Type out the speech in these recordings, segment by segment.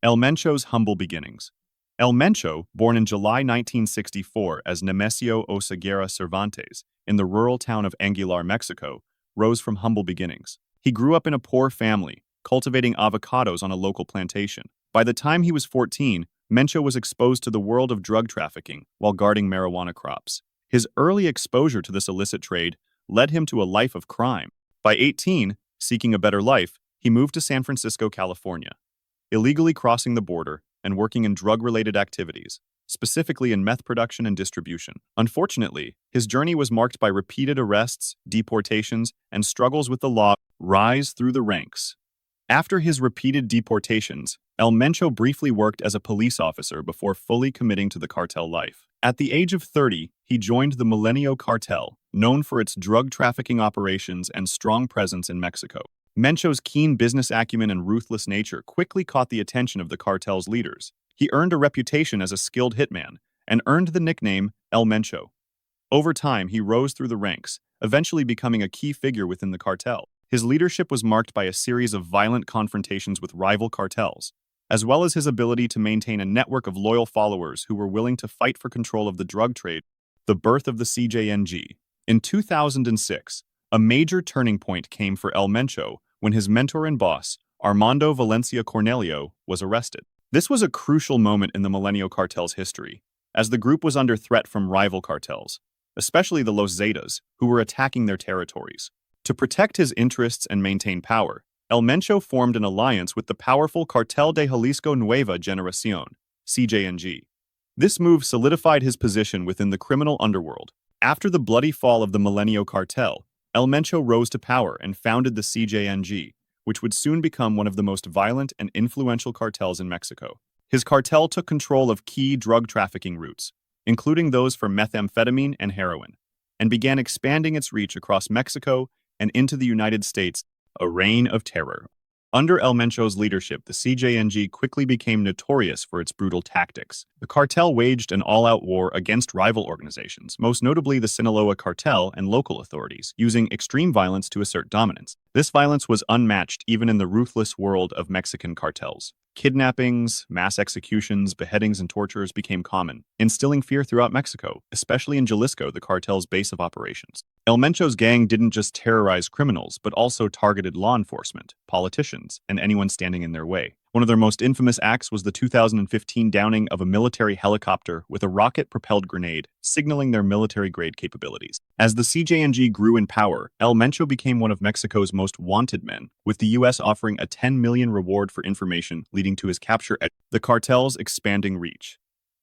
El Mencho's humble beginnings. El Mencho, born in July 1964 as Nemesio Oseguera Cervantes in the rural town of Anguilar, Mexico, rose from humble beginnings. He grew up in a poor family, cultivating avocados on a local plantation. By the time he was 14, Mencho was exposed to the world of drug trafficking while guarding marijuana crops. His early exposure to this illicit trade led him to a life of crime. By 18, seeking a better life, he moved to San Francisco, California, illegally crossing the border and working in drug-related activities, specifically in meth production and distribution. Unfortunately, his journey was marked by repeated arrests, deportations, and struggles with the law. Rise through the ranks. After his repeated deportations, El Mencho briefly worked as a police officer before fully committing to the cartel life. At the age of 30, he joined the Milenio Cartel, known for its drug trafficking operations and strong presence in Mexico. Mencho's keen business acumen and ruthless nature quickly caught the attention of the cartel's leaders. He earned a reputation as a skilled hitman and earned the nickname El Mencho. Over time, he rose through the ranks, eventually becoming a key figure within the cartel. His leadership was marked by a series of violent confrontations with rival cartels, as well as his ability to maintain a network of loyal followers who were willing to fight for control of the drug trade. The birth of the CJNG. In 2006, a major turning point came for El Mencho when his mentor and boss, Armando Valencia Cornelio, was arrested. This was a crucial moment in the Milenio Cartel's history, as the group was under threat from rival cartels, especially the Los Zetas, who were attacking their territories. To protect his interests and maintain power, El Mencho formed an alliance with the powerful Cartel de Jalisco Nueva Generación, CJNG. This move solidified his position within the criminal underworld. After the bloody fall of the Milenio Cartel, El Mencho rose to power and founded the CJNG, which would soon become one of the most violent and influential cartels in Mexico. His cartel took control of key drug trafficking routes, including those for methamphetamine and heroin, and began expanding its reach across Mexico and into the United States. A reign of terror. Under El Mencho's leadership, the CJNG quickly became notorious for its brutal tactics. The cartel waged an all-out war against rival organizations, most notably the Sinaloa cartel and local authorities, using extreme violence to assert dominance. This violence was unmatched even in the ruthless world of Mexican cartels. Kidnappings, mass executions, beheadings, and tortures became common, instilling fear throughout Mexico, especially in Jalisco, the cartel's base of operations. El Mencho's gang didn't just terrorize criminals, but also targeted law enforcement, politicians, and anyone standing in their way. One of their most infamous acts was the 2015 downing of a military helicopter with a rocket-propelled grenade, signaling their military-grade capabilities. As the CJNG grew in power, El Mencho became one of Mexico's most wanted men, with the U.S. offering a $10 million reward for information leading to his capture at the cartel's expanding reach.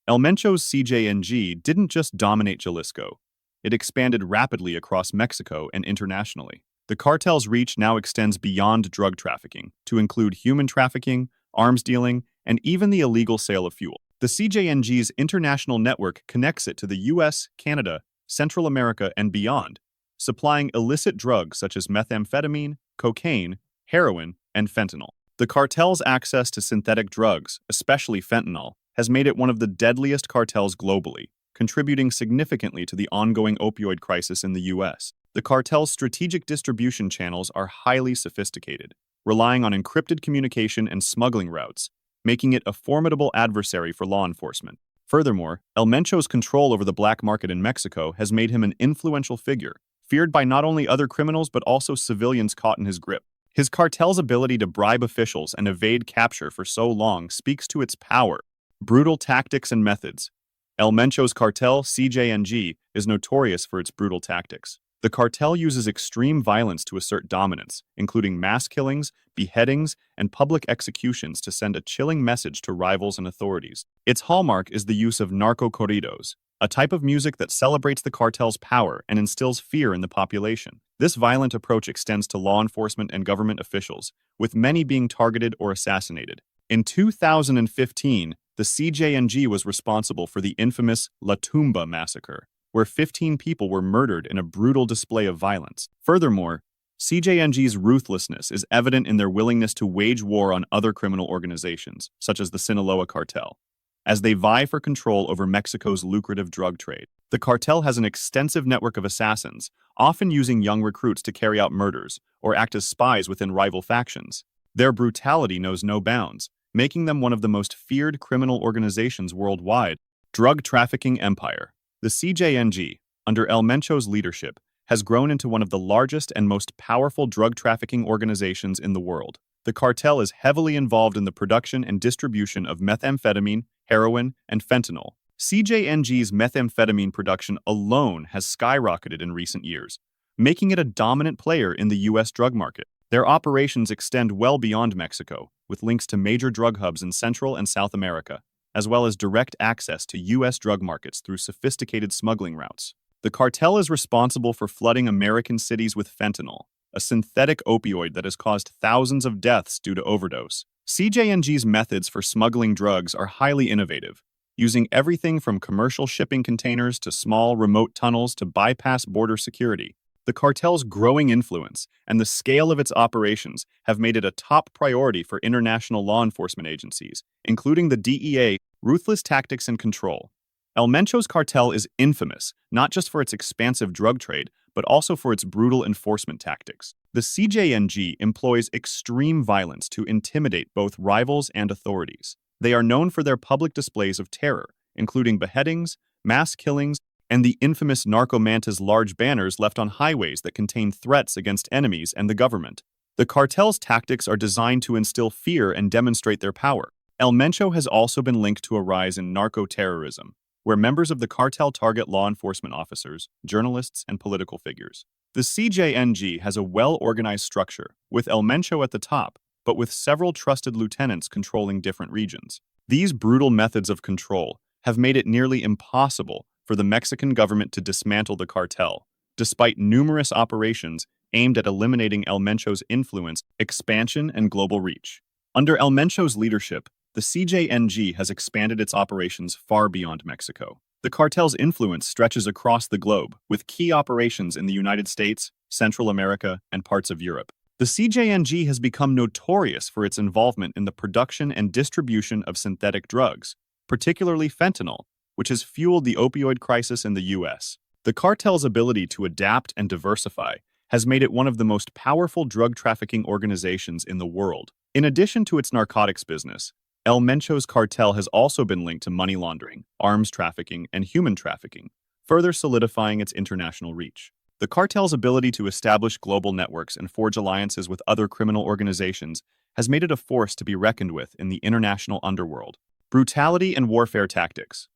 El Mencho's CJNG didn't just dominate Jalisco. It expanded rapidly across Mexico and internationally. The cartel's reach now extends beyond drug trafficking to include human trafficking, arms dealing, and even the illegal sale of fuel. The CJNG's international network connects it to the US, Canada, Central America, and beyond, supplying illicit drugs such as methamphetamine, cocaine, heroin, and fentanyl. The cartel's access to synthetic drugs, especially fentanyl, has made it one of the deadliest cartels globally, contributing significantly to the ongoing opioid crisis in the US. The cartel's strategic distribution channels are highly sophisticated, relying on encrypted communication and smuggling routes, making it a formidable adversary for law enforcement. Furthermore, El Mencho's control over the black market in Mexico has made him an influential figure, feared by not only other criminals but also civilians caught in his grip. His cartel's ability to bribe officials and evade capture for so long speaks to its power. Brutal tactics and methods. El Mencho's cartel, CJNG, is notorious for its brutal tactics. The cartel uses extreme violence to assert dominance, including mass killings, beheadings, and public executions to send a chilling message to rivals and authorities. Its hallmark is the use of narco corridos, a type of music that celebrates the cartel's power and instills fear in the population. This violent approach extends to law enforcement and government officials, with many being targeted or assassinated. In 2015, the CJNG was responsible for the infamous La Tumba massacre, where 15 people were murdered in a brutal display of violence. Furthermore, CJNG's ruthlessness is evident in their willingness to wage war on other criminal organizations, such as the Sinaloa cartel, as they vie for control over Mexico's lucrative drug trade. The cartel has an extensive network of assassins, often using young recruits to carry out murders or act as spies within rival factions. Their brutality knows no bounds, making them one of the most feared criminal organizations worldwide. Drug trafficking empire. The CJNG, under El Mencho's leadership, has grown into one of the largest and most powerful drug trafficking organizations in the world. The cartel is heavily involved in the production and distribution of methamphetamine, heroin, and fentanyl. CJNG's methamphetamine production alone has skyrocketed in recent years, making it a dominant player in the U.S. drug market. Their operations extend well beyond Mexico, with links to major drug hubs in Central and South America, as well as direct access to U.S. drug markets through sophisticated smuggling routes. The cartel is responsible for flooding American cities with fentanyl, a synthetic opioid that has caused thousands of deaths due to overdose. CJNG's methods for smuggling drugs are highly innovative, using everything from commercial shipping containers to small, remote tunnels to bypass border security. The cartel's growing influence and the scale of its operations have made it a top priority for international law enforcement agencies, including the DEA. Ruthless tactics and control. El Mencho's cartel is infamous, not just for its expansive drug trade, but also for its brutal enforcement tactics. The CJNG employs extreme violence to intimidate both rivals and authorities. They are known for their public displays of terror, including beheadings, mass killings, and the infamous narcomantas large banners left on highways that contain threats against enemies and the government. The cartel's tactics are designed to instill fear and demonstrate their power. El Mencho has also been linked to a rise in narco-terrorism, where members of the cartel target law enforcement officers, journalists, and political figures. The CJNG has a well-organized structure, with El Mencho at the top, but with several trusted lieutenants controlling different regions. These brutal methods of control have made it nearly impossible for the Mexican government to dismantle the cartel, despite numerous operations aimed at eliminating El Mencho's influence, expansion, and global reach. Under El Mencho's leadership, the CJNG has expanded its operations far beyond Mexico. The cartel's influence stretches across the globe, with key operations in the United States, Central America, and parts of Europe. The CJNG has become notorious for its involvement in the production and distribution of synthetic drugs, particularly fentanyl, which has fueled the opioid crisis in the U.S. The cartel's ability to adapt and diversify has made it one of the most powerful drug trafficking organizations in the world. In addition to its narcotics business, El Mencho's cartel has also been linked to money laundering, arms trafficking, and human trafficking, further solidifying its international reach. The cartel's ability to establish global networks and forge alliances with other criminal organizations has made it a force to be reckoned with in the international underworld. Brutality and warfare tactics.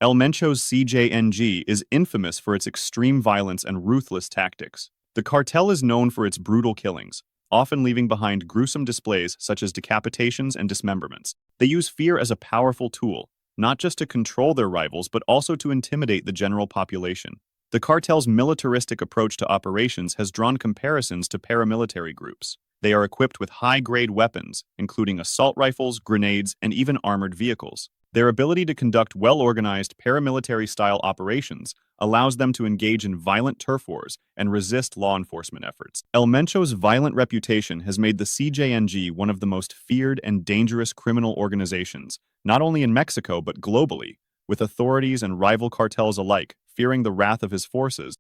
El Mencho's CJNG is infamous for its extreme violence and ruthless tactics. The cartel is known for its brutal killings, often leaving behind gruesome displays such as decapitations and dismemberments. They use fear as a powerful tool, not just to control their rivals, but also to intimidate the general population. The cartel's militaristic approach to operations has drawn comparisons to paramilitary groups. They are equipped with high-grade weapons, including assault rifles, grenades, and even armored vehicles. Their ability to conduct well-organized paramilitary-style operations allows them to engage in violent turf wars and resist law enforcement efforts. El Mencho's violent reputation has made the CJNG one of the most feared and dangerous criminal organizations, not only in Mexico but globally, with authorities and rival cartels alike fearing the wrath of his forces.